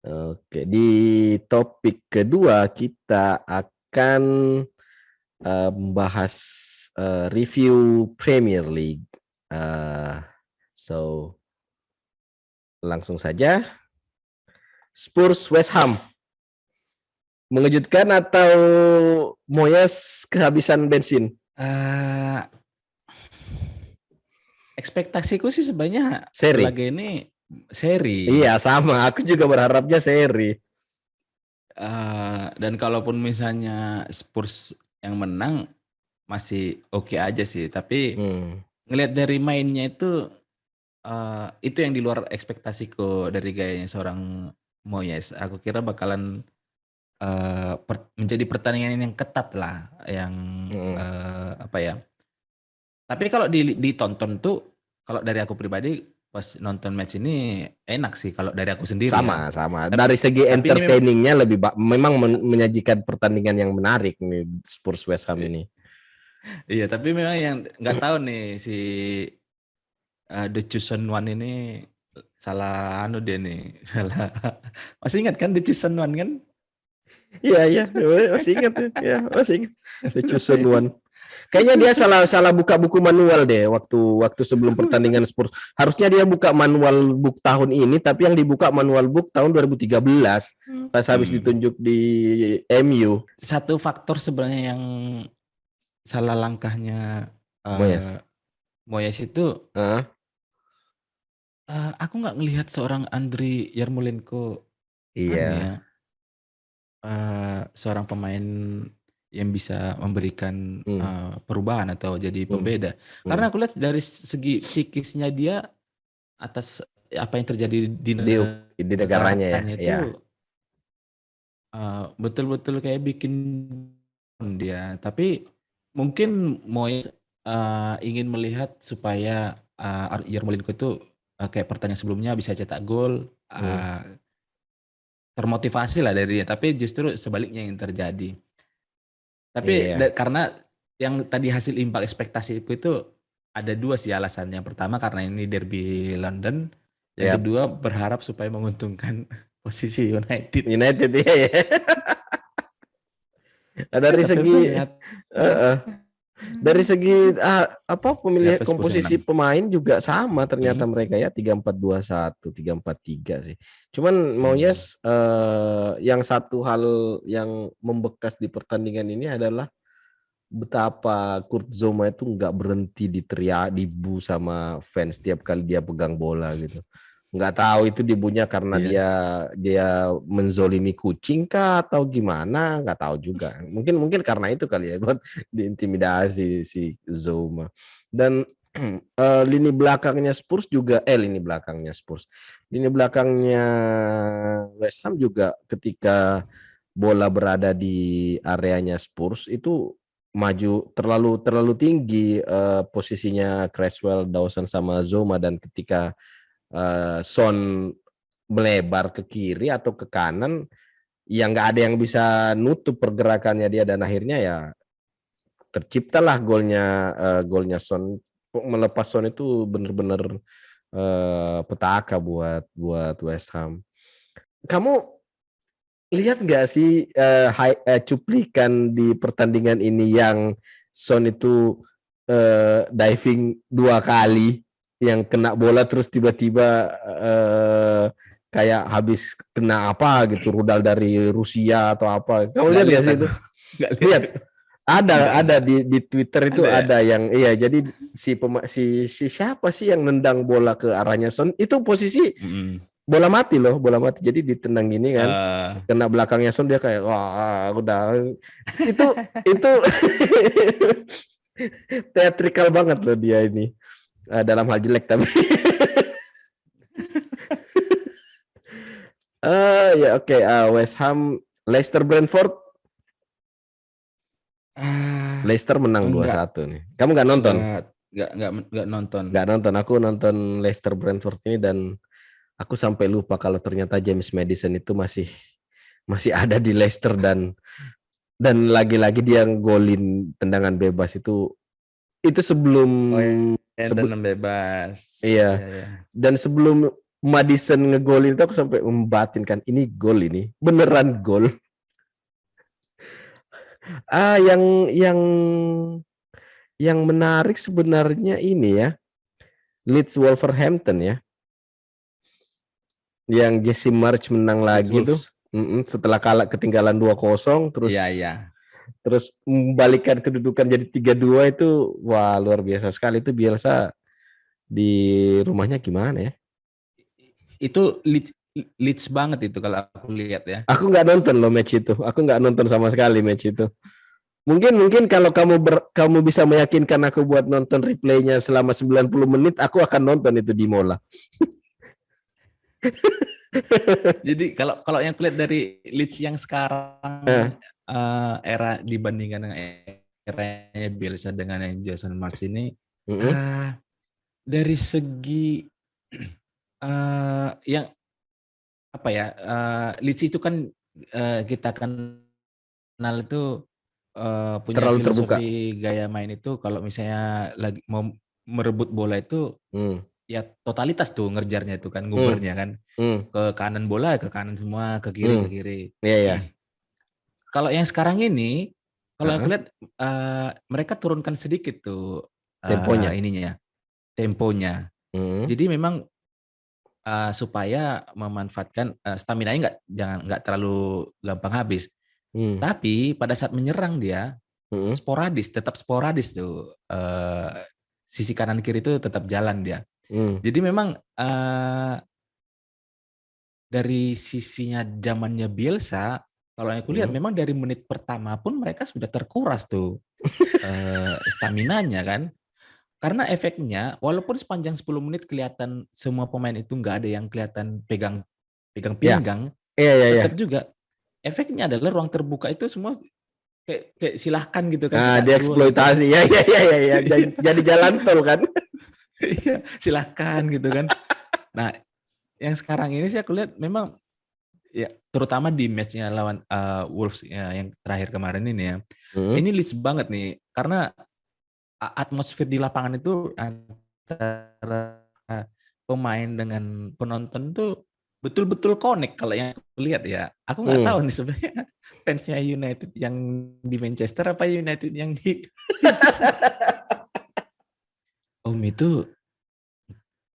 Oke, di topik kedua kita akan membahas review Premier League. So langsung saja, Spurs West Ham mengejutkan atau Moyes kehabisan bensin? Ekspektasiku sih sebenarnya Seri. laga ini seri. Iya sama, aku juga berharapnya seri. Dan kalaupun misalnya Spurs yang menang masih oke aja sih. Tapi ngelihat dari mainnya itu yang di luar ekspektasiku dari gayanya seorang Moyes. Aku kira bakalan menjadi pertandingan yang ketat lah, yang apa ya. Tapi kalau ditonton tuh, kalau dari aku pribadi pas nonton match ini enak sih kalau dari aku sendiri ya. Sama. Dari segi Tapi ini entertainingnya memang menyajikan pertandingan yang menarik nih Spurs West Ham ini. Iya, tapi memang yang nggak tahu nih si The Chosen One ini salah dia nih, salah. Masih ingat kan The Chosen One kan? Iya, masih ingat ya, masih ingat. The Chosen One. Kayaknya dia salah buka buku manual deh waktu sebelum pertandingan Spurs. Harusnya dia buka manual book tahun ini, tapi yang dibuka manual book tahun 2013 pas habis ditunjuk di MU. Satu faktor sebenarnya yang salah langkahnya Moyes itu, aku nggak ngelihat seorang Andriy Yarmolenko seorang pemain yang bisa memberikan perubahan atau jadi pembeda. Karena aku lihat dari segi psikisnya dia atas apa yang terjadi di negaranya itu betul-betul kayak bikin dia. Tapi mungkin Moyes ingin melihat supaya Yarmolenko itu kayak pertandingan sebelumnya bisa cetak gol, termotivasi lah dari dia. Tapi justru sebaliknya yang terjadi. Tapi karena yang tadi hasil imbang ekspektasiku itu ada dua sih alasan. Yang pertama karena ini derby London. Yang kedua berharap supaya menguntungkan posisi United. Iya. Dari segi pemilihan komposisi pemain juga sama ternyata mereka ya 3-4-2-1, 3-4-3 sih. Cuman Moyes yang satu hal yang membekas di pertandingan ini adalah betapa Kurt Zouma itu nggak berhenti diteriak, dibu sama fans setiap kali dia pegang bola gitu. Nggak tahu itu dibunya karena dia menzolimi kucing kah atau gimana, nggak tahu juga. Mungkin karena itu kali ya buat diintimidasi si Zouma. Dan lini belakangnya West Ham juga ketika bola berada di areanya Spurs itu maju terlalu tinggi posisinya Cresswell, Dawson sama Zouma, dan ketika Son melebar ke kiri atau ke kanan yang nggak ada yang bisa nutup pergerakannya dia, dan akhirnya ya terciptalah golnya Son. Melepas Son itu benar-benar petaka buat West Ham. Kamu lihat nggak sih cuplikan di pertandingan ini yang Son itu diving 2 kali, yang kena bola terus tiba-tiba kayak habis kena apa gitu, rudal dari Rusia atau apa. Kamu lihat nggak sih itu? Lihat. Ada di Twitter itu ada yang jadi si siapa sih yang nendang bola ke arahnya Son, itu posisi bola mati, jadi ditendang gini kan, kena belakangnya Son, dia kayak wah udah itu teatrikal banget loh dia ini, dalam hal jelek tapi West Ham Leicester Brentford. Leicester menang 2-1 nih. Kamu nggak nonton? Nggak nonton. Nggak nonton. Aku nonton Leicester Brentford ini dan aku sampai lupa kalau ternyata James Maddison itu masih ada di Leicester, dan lagi-lagi dia golin tendangan bebas itu sebelum tendangan bebas. Iya. Dan sebelum Madison ngegolin itu aku sampai membatinkan ini gol, ini beneran gol. Yang menarik sebenarnya ini ya, Leeds Wolverhampton ya, yang Jesse Marsch menang lagi tuh setelah kalah ketinggalan 2-0 terus terus membalikkan kedudukan jadi 3-2 itu wah luar biasa sekali. Itu Bielsa di rumahnya gimana ya? Itu Leeds banget itu kalau aku lihat ya. Aku nggak nonton loh match itu. Aku nggak nonton sama sekali match itu. Mungkin kalau kamu bisa meyakinkan aku buat nonton replaynya selama 90 menit, aku akan nonton itu di Mola. Jadi kalau yang kulihat dari Leeds yang sekarang era dibandingkan dengan eranya Bielsa dengan yang Jason Marsch ini, dari segi yang apa ya, Leeds itu kan kita kenal itu punya terlalu filosofi gaya main itu kalau misalnya lagi mau merebut bola itu ya totalitas tuh ngerjarnya itu kan, ngubernya kan. Ke kanan bola ke kanan semua, ke kiri ke kiri. Kalau yang sekarang ini, kalau aku lihat mereka turunkan sedikit tuh temponya. Jadi memang supaya memanfaatkan stamina-nya nggak terlalu gampang habis. Tapi pada saat menyerang dia tetap sporadis tuh. Sisi kanan kiri itu tetap jalan dia. Jadi memang dari sisinya zamannya Bielsa, kalau yang aku lihat memang dari menit pertama pun mereka sudah terkuras tuh staminanya kan. Karena efeknya walaupun sepanjang 10 menit kelihatan semua pemain itu nggak ada yang kelihatan pegang pinggang, tetap juga efeknya adalah ruang terbuka itu semua kayak silahkan gitu kan. Nah, dieksploitasi gitu kan. Ya. Jadi jalan tol kan. Iya, silahkan gitu kan. Nah, yang sekarang ini sih aku lihat memang ya terutama di match-nya lawan Wolves yang terakhir kemarin ini ya. Ini Leeds banget nih karena atmosfer di lapangan itu antara pemain dengan penonton tuh betul-betul connect kalau yang aku lihat ya. Aku nggak tahu nih sebenarnya fansnya United yang di Manchester apa United yang di Om itu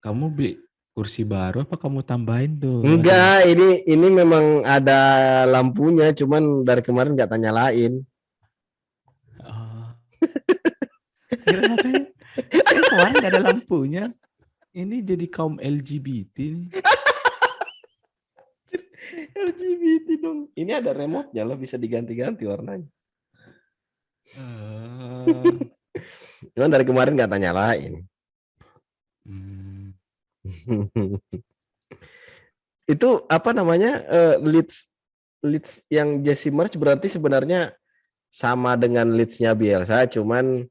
kamu beli kursi baru apa kamu tambahin tuh? Enggak, ini memang ada lampunya, cuman dari kemarin nggak tanya lain. Kira makanya kemarin nggak ada lampunya. Ini jadi kaum LGBT nih. LGBT dong. Ini ada remote-nya loh, bisa diganti-ganti warnanya. Cuman dari kemarin nggak tanya lain. Itu apa namanya Leeds yang Jesse Marsch berarti sebenarnya sama dengan Leeds-nya Bielsa, cuman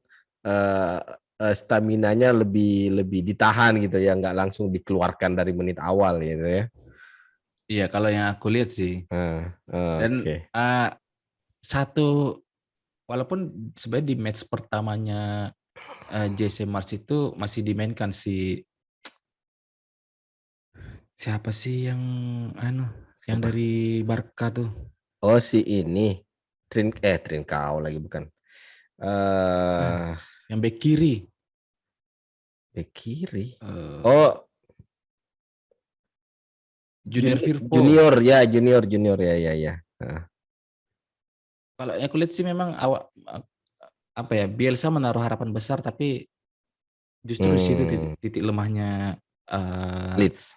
staminanya lebih ditahan gitu ya, nggak langsung dikeluarkan dari menit awal gitu ya. Iya, kalau yang aku lihat sih. Dan satu walaupun sebenarnya di match pertamanya Jesse Marsch itu masih dimainkan siapa sih yang yang dari Barca tuh? Oh, si ini Trincao lagi bukan. Yang bek kiri. Bek kiri. Oh, Junior Firpo. Junior ya. Kalau aku lihat sih memang apa ya, Bielsa menaruh harapan besar tapi justru di situ titik lemahnya Leeds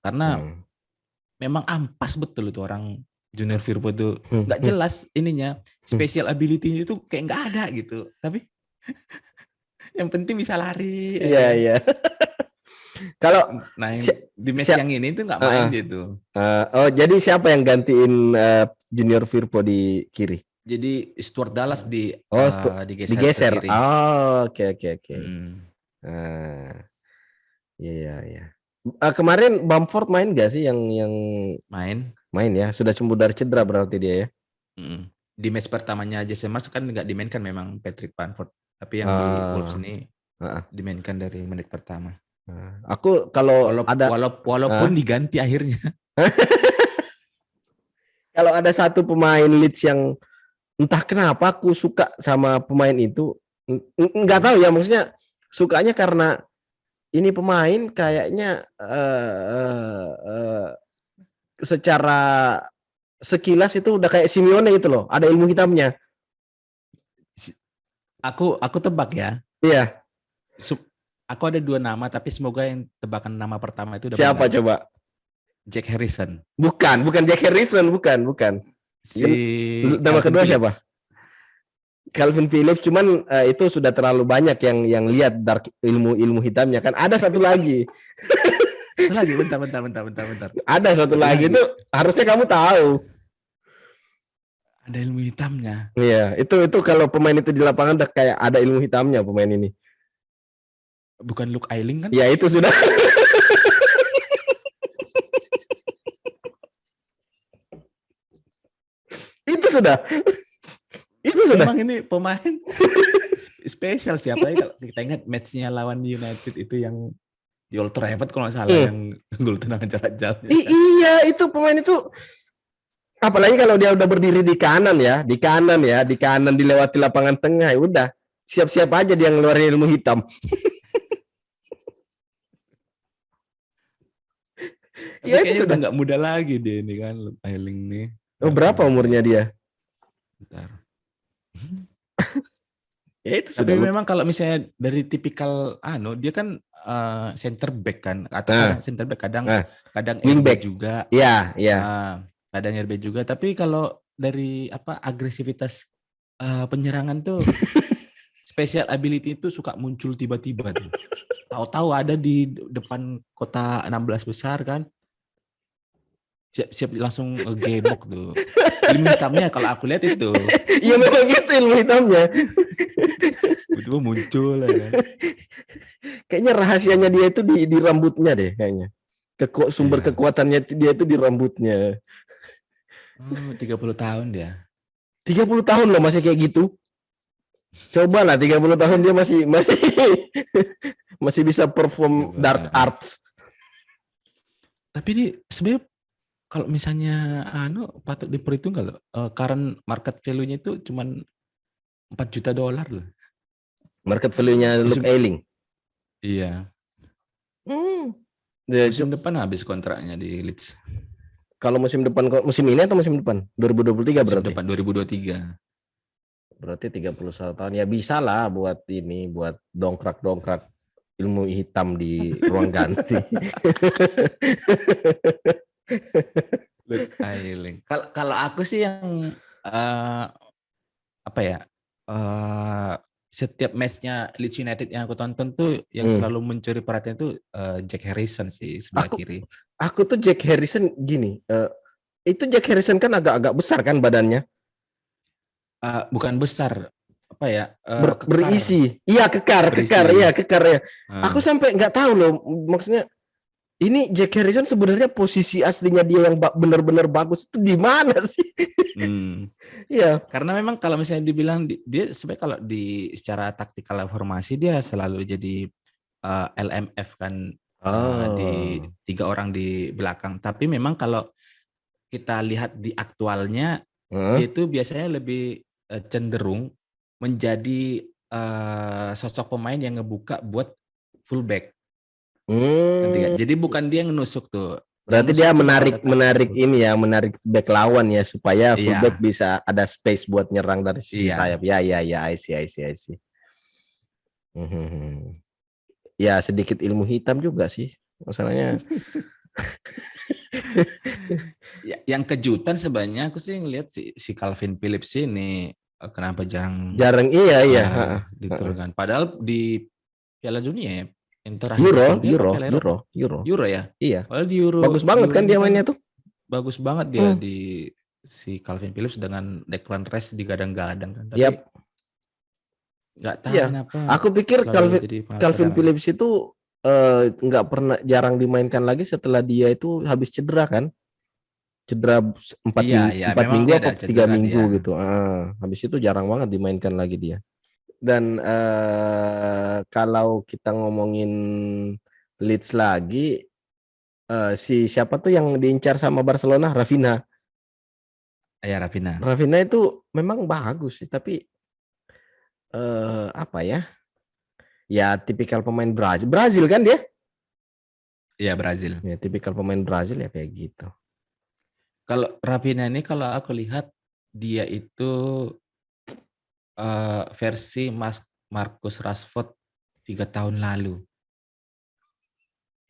karena memang ampas betul itu orang Junior Firpo itu, nggak jelas ininya, special ability-nya itu kayak nggak ada gitu. Tapi yang penting bisa lari. Iya. Kalau di match yang ini tuh nggak main dia tuh. Oh, jadi siapa yang gantiin Junior Firpo di kiri? Jadi Stuart Dallas digeser ke kiri. Oh, oke. Iya. Kemarin Bamford main nggak sih yang main ya? Sudah sembuh dari cedera berarti dia ya? Di match pertamanya Jesse Marsch kan nggak dimainkan memang Patrick Bamford, tapi yang di Wolves ini dimainkan dari menit pertama. Aku kalau walaupun diganti akhirnya. Kalau ada satu pemain Leeds yang entah kenapa aku suka sama pemain itu, nggak tahu ya, maksudnya sukanya karena ini pemain kayaknya secara sekilas itu udah kayak Simeone gitu loh, ada ilmu hitamnya. Aku tebak ya. Iya. Aku ada 2 nama, tapi semoga yang tebakan nama pertama itu udah siapa benar. Coba? Jack Harrison. Bukan Jack Harrison, bukan. Si nama Calvin kedua Phillips. siapa? Calvin Phillips, cuman itu sudah terlalu banyak yang lihat dark ilmu hitamnya kan. Ada satu lagi. Satu lagi, bentar. Ada satu lagi itu harusnya kamu tahu. Ada ilmu hitamnya. Iya, itu kalau pemain itu di lapangan udah kayak ada ilmu hitamnya pemain ini. Bukan Luke Ayling kan? Ya itu sudah. Itu sudah. Memang ini pemain spesial siapa ya, kalau kita ingat matchnya lawan United itu yang di Old Trafford kalau nggak salah, yang gol tendangan jarak jauh. Iya, itu pemain itu, apalagi kalau dia udah berdiri di kanan dilewati lapangan tengah, ya udah siap-siap aja dia ngeluarin ilmu hitam. Ya itu sudah nggak muda lagi dia ini kan, Luke Ayling nih. Berapa umurnya dia? Bentar. Ya itu tapi memang kalau misalnya dari tipikal dia kan center back kan, atau center back kadang wingback juga. Iya. Kadang RB juga, tapi kalau dari agresivitas penyerangan tuh special ability itu suka muncul tiba-tiba tuh. Tahu-tahu ada di depan kota 16 besar kan. Siap langsung gebok tuh. Ilmu hitamnya kalau aku lihat itu. Iya memang gitu ilmu hitamnya. Tiba-tiba muncul ya kan. Kayaknya rahasianya dia itu di rambutnya deh kayaknya. Sumber kekuatannya dia itu di rambutnya. 30 tahun dia. 30 tahun loh masih kayak gitu. Coba lah 30 tahun dia masih bisa perform dark arts. Tapi ini sebenarnya kalau misalnya patut diperhitungkan loh, current market value-nya itu cuman $4 juta loh. Market value-nya Luke Ayling. Iya. Musim depan habis kontraknya di Leeds. Kalau musim ini atau musim depan? 2023 berarti. Musim depan 2023. Berarti 31 tahun ya, bisa lah buat dongkrak ilmu hitam di ruang ganti. Luke Ayling. Kalau aku sih yang setiap matchnya Leeds United yang aku tonton tuh yang selalu mencuri perhatian tuh Jack Harrison sih sebelah kiri. Aku tuh Jack Harrison gini, itu Jack Harrison kan agak besar kan badannya. Bukan besar, berisi. Iya, kekar ya. Aku sampai nggak tahu loh, maksudnya ini Jack Harrison sebenarnya posisi aslinya dia yang benar-benar bagus itu di mana sih? Iya. Karena memang kalau misalnya dibilang dia sebenarnya kalau di secara taktikal formasi dia selalu jadi LMF kan, di 3 orang di belakang. Tapi memang kalau kita lihat di aktualnya dia itu biasanya lebih cenderung menjadi sosok pemain yang ngebuka buat fullback. Jadi bukan dia ngenusuk tuh. Berarti dia menarik back lawan ya supaya fullback bisa ada space buat nyerang dari sisi sayap. Ya, I see. Ya sedikit ilmu hitam juga sih masalahnya. Yang kejutan sebenarnya aku sih ngelihat si Calvin Phillips ini kenapa jarang diturunkan. Padahal di Piala Dunia ya, yang terakhir Euro ya. Iya. Padahal di Euro bagus banget kan dia mainnya tuh. Bagus banget dia di si Calvin Phillips dengan Declan Rice digadang-gadang kan. Tapi nggak tahu kenapa. Aku pikir Calvin Phillips itu nggak pernah, jarang dimainkan lagi setelah dia itu habis cedera kan. Cedera 4 minggu apa 3 minggu gitu. Habis itu jarang banget dimainkan lagi dia. Dan kalau kita ngomongin Leeds lagi. Si siapa tuh yang diincar sama Barcelona? Rafinha. Ya, Rafinha. Rafinha itu memang bagus sih, tapi apa ya? Ya tipikal pemain Brazil. Brazil kan dia? Iya, Brazil. Ya tipikal pemain Brazil ya kayak gitu. Kalau Rafinha ini kalau aku lihat dia itu versi Marcus Rashford 3 tahun lalu.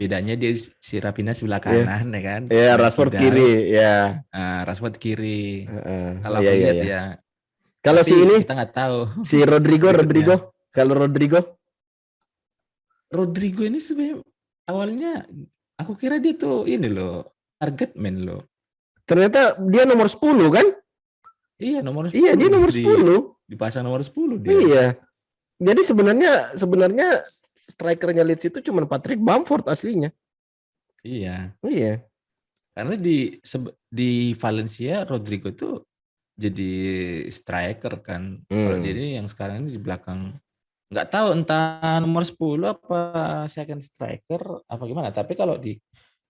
Bedanya dia si Rafinha sebelah kanan ya kan. Iya, main Rashford kidal. kiri ya. Rashford kiri. Kalau Iya, aku iya, lihat iya. ya. Kalau si Tapi ini kita nggak tahu. si Rodrigo. Kalau Rodrigo ini sebenarnya awalnya aku kira dia tuh ini loh, target man loh. ternyata dia nomor 10 kan? Iya, nomor 10. Iya, dia nomor 10. Dipasang nomor 10 dia. Iya. Jadi sebenarnya strikernya Leeds itu cuma Patrick Bamford aslinya. Iya. Iya. Karena di Valencia Rodrigo tuh jadi striker kan. Kalau dia ini yang sekarang ini di belakang, nggak tahu entah nomor 10 apa second striker apa gimana. Tapi kalau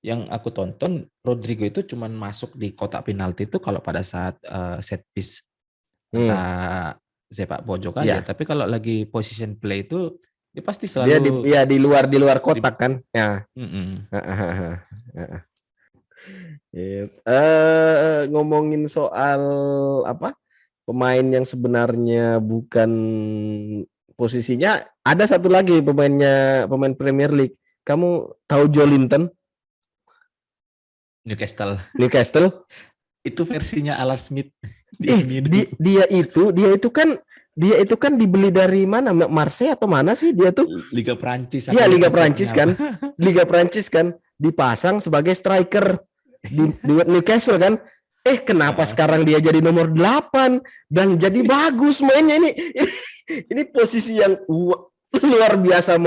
yang aku tonton, Rodrigo itu cuman masuk di kotak penalti itu kalau pada saat set piece, entah sepak pojok aja. Iya. Tapi kalau lagi position play itu dia pasti Dia selalu di luar kotak kan? Ya. Ngomongin soal apa? Pemain yang sebenarnya bukan posisinya, ada satu lagi pemain Premier League. Kamu tahu Joelinton? Newcastle. Itu versinya Alan Smith. Dia itu kan dibeli dari mana? Marseille atau mana sih dia tuh? Liga Prancis. Iya, Liga Prancis kan. Liga Prancis kan dipasang sebagai striker di Newcastle kan. Kenapa sekarang dia jadi nomor 8 dan jadi bagus mainnya ini? Ini posisi yang luar biasa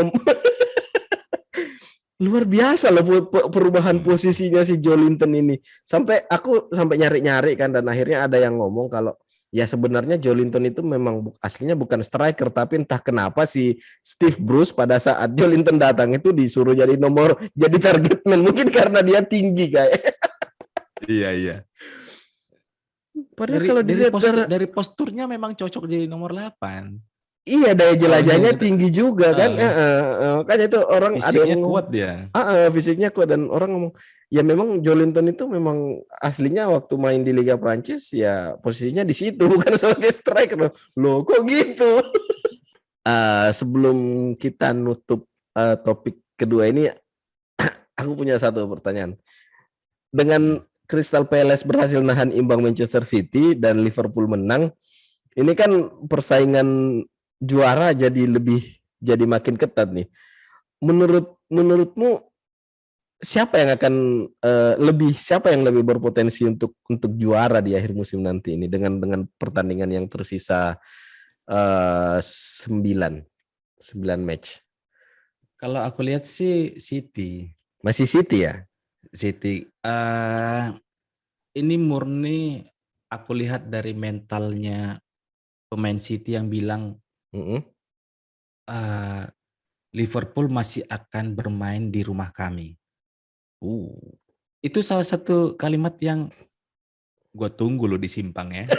luar biasa loh perubahan posisinya si Joelinton ini. Aku sampai nyari-nyari kan, dan akhirnya ada yang ngomong kalau ya sebenarnya Joelinton itu memang aslinya bukan striker, tapi entah kenapa si Steve Bruce pada saat Joelinton datang itu disuruh jadi target man, mungkin karena dia tinggi kayak. Iya. Padahal kalau dari posturnya memang cocok jadi nomor 8. Iya, daya jelajahnya tinggi juga kan. Kan itu orang fisiknya ada yang kuat dia. Fisiknya kuat, dan orang ngomong ya memang Joelinton itu memang aslinya waktu main di Liga Prancis ya posisinya di situ bukan sebagai striker. Loh kok gitu? Sebelum kita nutup topik kedua ini, aku punya satu pertanyaan. Dengan Crystal Palace berhasil nahan imbang Manchester City dan Liverpool menang, ini kan persaingan juara jadi makin ketat nih. Menurutmu siapa yang lebih berpotensi untuk juara di akhir musim nanti ini dengan pertandingan yang tersisa 9 match? Kalau aku lihat sih City. Masih City ya? City. Ini murni aku lihat dari mentalnya pemain City yang bilang Liverpool masih akan bermain di rumah kami. Itu salah satu kalimat yang gue tunggu loh di Simpang ya.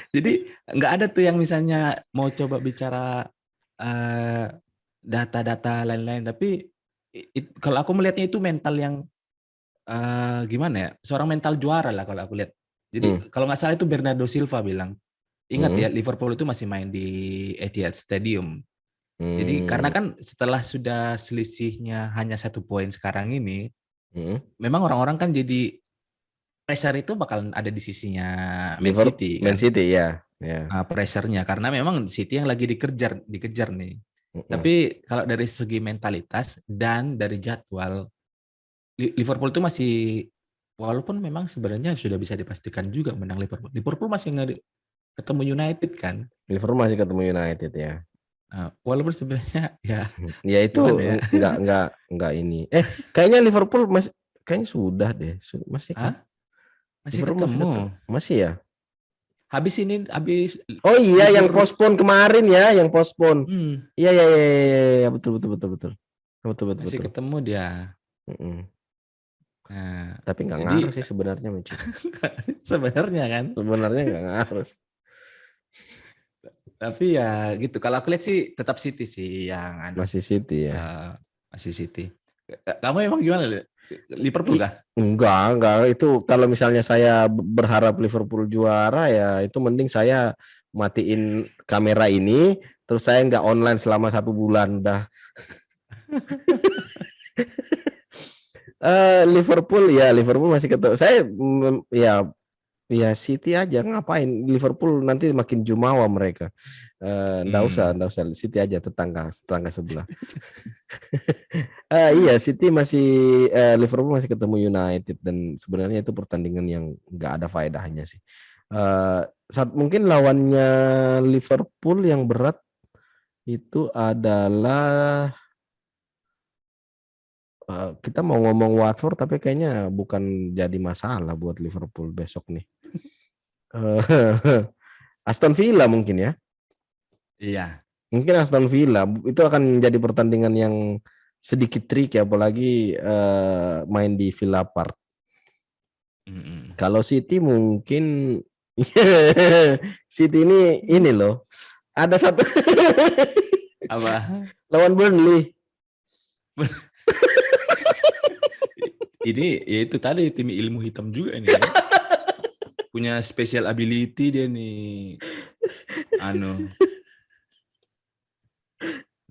Jadi nggak ada tuh yang misalnya mau coba bicara data-data lain-lain, tapi kalau aku melihatnya itu mental yang gimana ya, seorang mental juara lah kalau aku lihat. Jadi kalau nggak salah itu Bernardo Silva bilang, ingat ya Liverpool itu masih main di Etihad Stadium. Jadi karena kan setelah sudah selisihnya hanya 1 poin sekarang ini, memang orang-orang kan jadi pressure itu bakal ada di sisinya Man City kan. Man City ya. Pressure-nya karena memang City yang lagi dikejar nih. Tapi kalau dari segi mentalitas dan dari jadwal, Liverpool itu masih, walaupun memang sebenarnya sudah bisa dipastikan juga menang Liverpool masih ketemu United kan. Liverpool masih ketemu United ya. Walaupun sebenarnya ya itu enggak ini. Kayaknya Liverpool kayaknya sudah deh. Masih kan? Masih ketemu. Masih ya? Habis. Oh iya, yang postpone kemarin ya, yang postpone. Iya betul. Betul. Masih ketemu dia. Mm-mm. Nah, Tapi nggak jadi ngaruh sih sebenarnya, Mici. sebenarnya kan. Sebenarnya nggak ngaruh. Tapi ya gitu. Kalau aku lihat sih tetap City sih yang Masih City ya. masih City. Kamu emang gimana? Liverpool kah? Enggak. Itu kalau misalnya saya berharap Liverpool juara ya itu mending saya matiin kamera ini, terus saya nggak online selama 1 bulan dah. Liverpool masih ketemu. Saya ya City aja, ngapain Liverpool nanti makin jumawa mereka. Nggak usah City aja, tetangga sebelah. Iya, City masih Liverpool masih ketemu United dan sebenarnya itu pertandingan yang nggak ada faedahnya sih. Mungkin lawannya Liverpool yang berat itu adalah kita mau ngomong Watford tapi kayaknya bukan jadi masalah buat Liverpool besok nih. Aston Villa mungkin ya. Iya. Mungkin Aston Villa itu akan menjadi pertandingan yang sedikit trik ya, apalagi main di Villa Park. Kalau City mungkin City ini loh. Ada satu apa? Lawan Burnley. Ini ya itu tadi tim ilmu hitam juga ini ya. Punya special ability dia nih.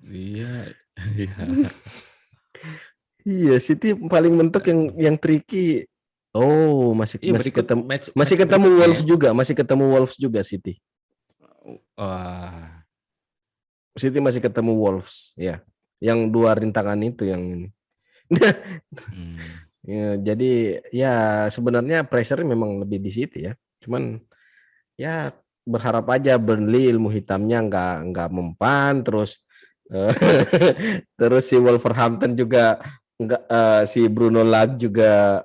Iya. Iya, City paling mentok yang tricky. Oh, masih ketemu Wolves juga, masih ketemu Wolves juga City. City masih ketemu Wolves, ya. Yang 2 rintangan itu yang ini. Ya, jadi ya sebenarnya pressure memang lebih di City ya. Cuman ya berharap aja Burnley ilmu hitamnya nggak mempan, terus terus si Wolverhampton juga nggak, si Bruno Lage juga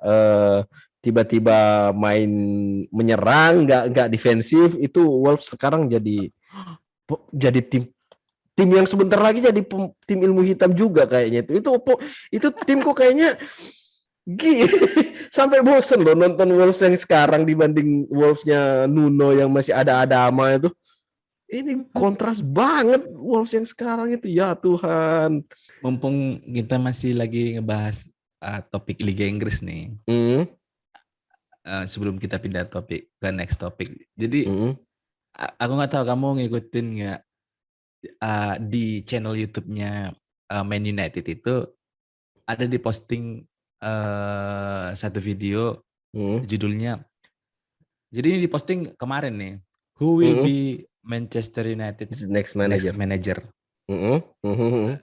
tiba-tiba main menyerang, nggak defensif. Itu Wolves sekarang jadi tim yang sebentar lagi jadi tim ilmu hitam juga kayaknya. Itu tim kok kayaknya sampai bosen loh nonton Wolves yang sekarang dibanding Wolves-nya Nuno yang masih ada Adama itu. Ini kontras banget Wolves yang sekarang itu, ya Tuhan. Mumpung kita masih lagi ngebahas topik Liga Inggris nih. Sebelum kita pindah topik ke next topik. Jadi aku nggak tahu kamu ngikutin nggak di channel YouTube-nya Man United itu ada di posting satu video judulnya. Jadi ini diposting kemarin nih. Who will be Manchester United's next manager?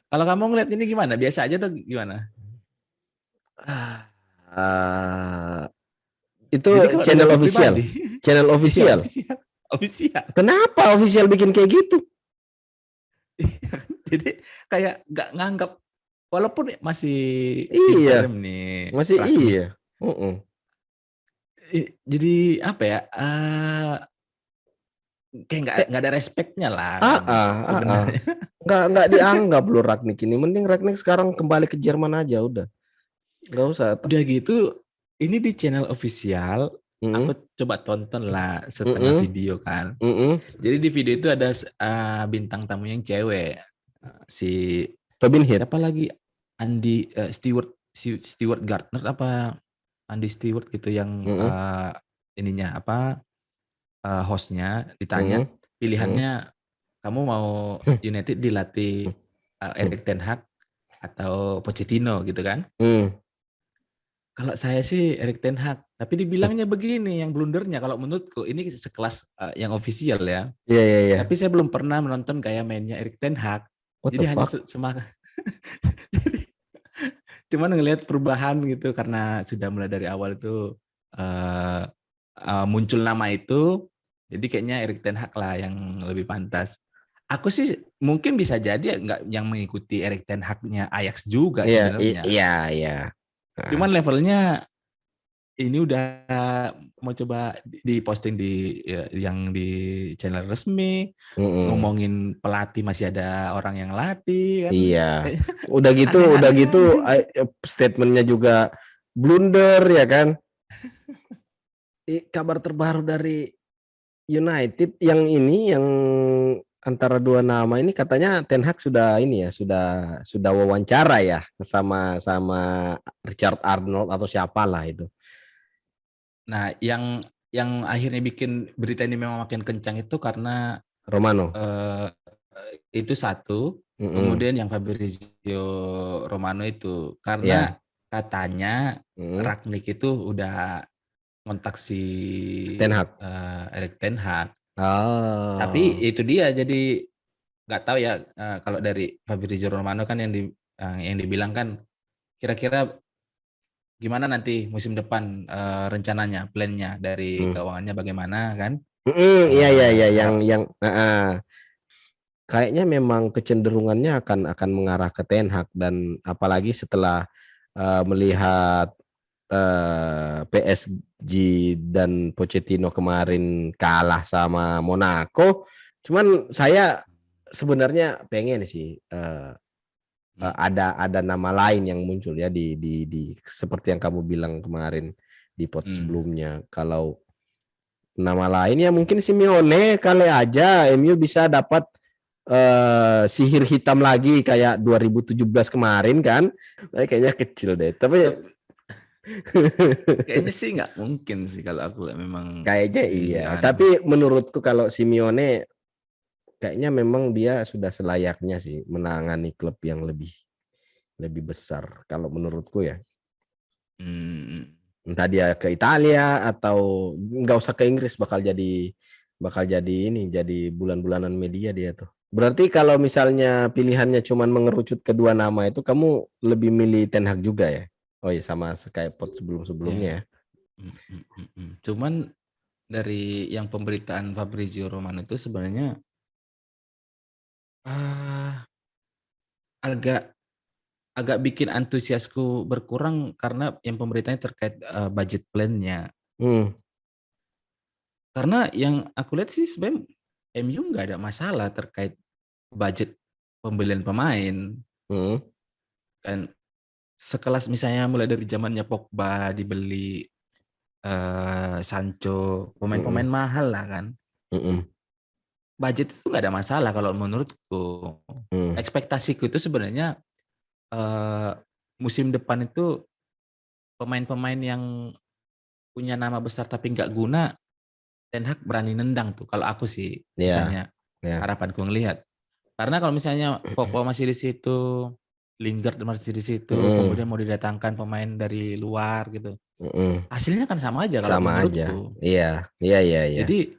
Kalau kamu ngeliat ini gimana? Biasa aja tuh gimana? Itu channel official. Channel official. Official. Kenapa official bikin kayak gitu? Jadi kayak nggak nganggap, walaupun masih nih. Masih iya. Jadi apa ya? Kayak nggak ada respectnya lah. Nggak dianggap loh Rangnick ini. Mending Rangnick sekarang kembali ke Jerman aja udah. Nggak usah. Udah gitu, ini di channel official. Aku coba tonton lah setengah video kan. Jadi di video itu ada bintang tamu yang cewek, si Tobin Heath. Siapa lagi? Andy Stewart Gardner apa Andy Stewart gitu yang ininya apa hostnya ditanya pilihannya, kamu mau United dilatih Erik ten Hag atau Pochettino gitu kan? Kalau saya sih Erik ten Hag, tapi dibilangnya begini yang blundernya, kalau menurutku ini sekelas yang official ya. Iya. Tapi saya belum pernah menonton kayak mainnya Erik ten Hag. Jadi hanya semangat. Cuman ngelihat perubahan gitu karena sudah mulai dari awal itu muncul nama itu, jadi kayaknya Erik ten Hag lah yang lebih pantas. Aku sih mungkin bisa jadi nggak yang mengikuti Erik ten Hag-nya Ajax juga sebenarnya. Iya. Cuman levelnya ini udah mau coba di-posting yang di channel resmi, ngomongin pelatih masih ada orang yang latih kan. Iya. Udah Aneh-aneh gitu aja. statementnya juga blunder ya kan. Kabar terbaru dari United yang antara dua nama ini katanya Ten Hag sudah sudah wawancara ya sama Richard Arnold atau siapalah itu. Nah, yang akhirnya bikin berita ini memang makin kencang itu karena Romano. Itu satu. Kemudian yang Fabrizio Romano itu karena Ya. katanya Rangnick itu udah kontak si Ten Hag. Erik ten Hag. Oh. Tapi itu dia, jadi nggak tahu ya, kalau dari Fabrizio Romano kan yang dibilang kan kira-kira gimana nanti musim depan, rencananya, plan-nya dari keuangannya bagaimana kan? Iya yang kayaknya memang kecenderungannya akan mengarah ke Ten Hag, dan apalagi setelah melihat PSG dan Pochettino kemarin kalah sama Monaco. Cuman saya sebenarnya pengen sih ada nama lain yang muncul ya di seperti yang kamu bilang kemarin di pot sebelumnya. Kalau nama lain ya mungkin Simeone kali aja MU bisa dapat sihir hitam lagi kayak 2017 kemarin kan. Kayaknya kecil deh. Tapi kayaknya sih nggak mungkin sih kalau aku memang kayaknya iya. Tapi menurutku kalau Simeone kayaknya memang dia sudah selayaknya sih menangani klub yang lebih besar kalau menurutku ya. Entah dia ke Italia atau nggak usah ke Inggris, bakal jadi bulan-bulanan media dia tuh. Berarti kalau misalnya pilihannya cuman mengerucut kedua nama itu, kamu lebih milih Ten Hag juga ya? Oh iya, sama kayak pot sebelum-sebelumnya ya. Cuman dari yang pemberitaan Fabrizio Romano itu sebenarnya agak bikin antusiasku berkurang karena yang pemberitaannya terkait budget plan-nya. Karena yang aku lihat sih sebenarnya MU nggak ada masalah terkait budget pembelian pemain. Kan sekelas misalnya mulai dari zamannya Pogba dibeli, Sancho, pemain-pemain mahal lah kan. Budget itu nggak ada masalah kalau menurutku. Ekspektasiku itu sebenarnya musim depan itu pemain-pemain yang punya nama besar tapi nggak guna, Ten Hag berani nendang tuh. Kalau aku sih misalnya harapanku ngelihat. Karena kalau misalnya Pogba masih di situ, Lingard masih di situ, kemudian mau didatangkan pemain dari luar gitu, hasilnya kan sama aja kalau menurutku. Iya. Jadi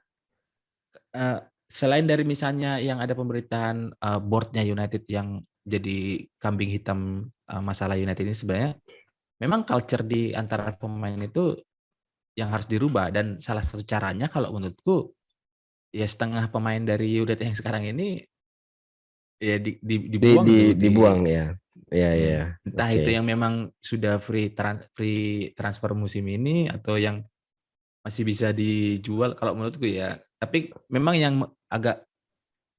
selain dari misalnya yang ada pemberitaan board-nya United yang jadi kambing hitam masalah United ini, sebenarnya memang culture di antara pemain itu yang harus dirubah, dan salah satu caranya kalau menurutku ya setengah pemain dari United yang sekarang ini ya dibuang tuh dibuang ya. Entah itu yang memang sudah free transfer musim ini atau yang masih bisa dijual kalau menurutku ya. Tapi memang yang agak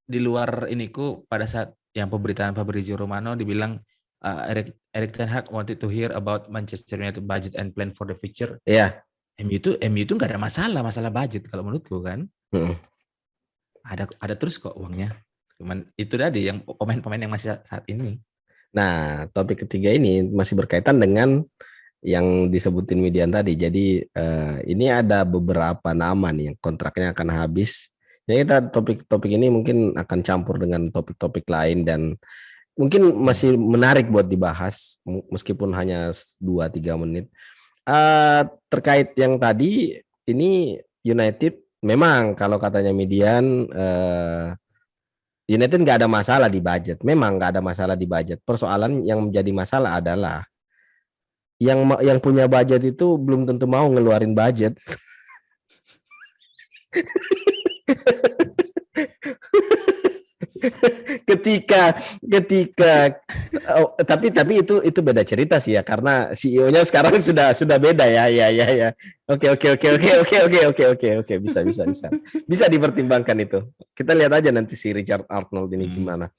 di luar iniku pada saat yang pemberitaan Fabrizio Romano dibilang Erik ten Hag wanted to hear about Manchester United budget and plan for the future. Iya. MU itu nggak ada masalah budget kalau menurutku kan. Ada terus kok uangnya. Cuman itu tadi yang pemain-pemain yang masih saat ini. Nah, topik ketiga ini masih berkaitan dengan yang disebutin Median tadi. Jadi ini ada beberapa nama nih yang kontraknya akan habis. Jadi kita topik ini mungkin akan campur dengan topik-topik lain dan mungkin masih menarik buat dibahas meskipun hanya 2-3 menit. Terkait yang tadi ini United memang kalau katanya Median United nggak ada masalah di budget. Memang nggak ada masalah di budget. Persoalan yang menjadi masalah adalah yang punya budget itu belum tentu mau ngeluarin budget. ketika tapi itu beda cerita sih ya, karena CEO-nya sekarang sudah beda ya. Oke, bisa dipertimbangkan itu. Kita lihat aja nanti si Richard Arnold ini gimana.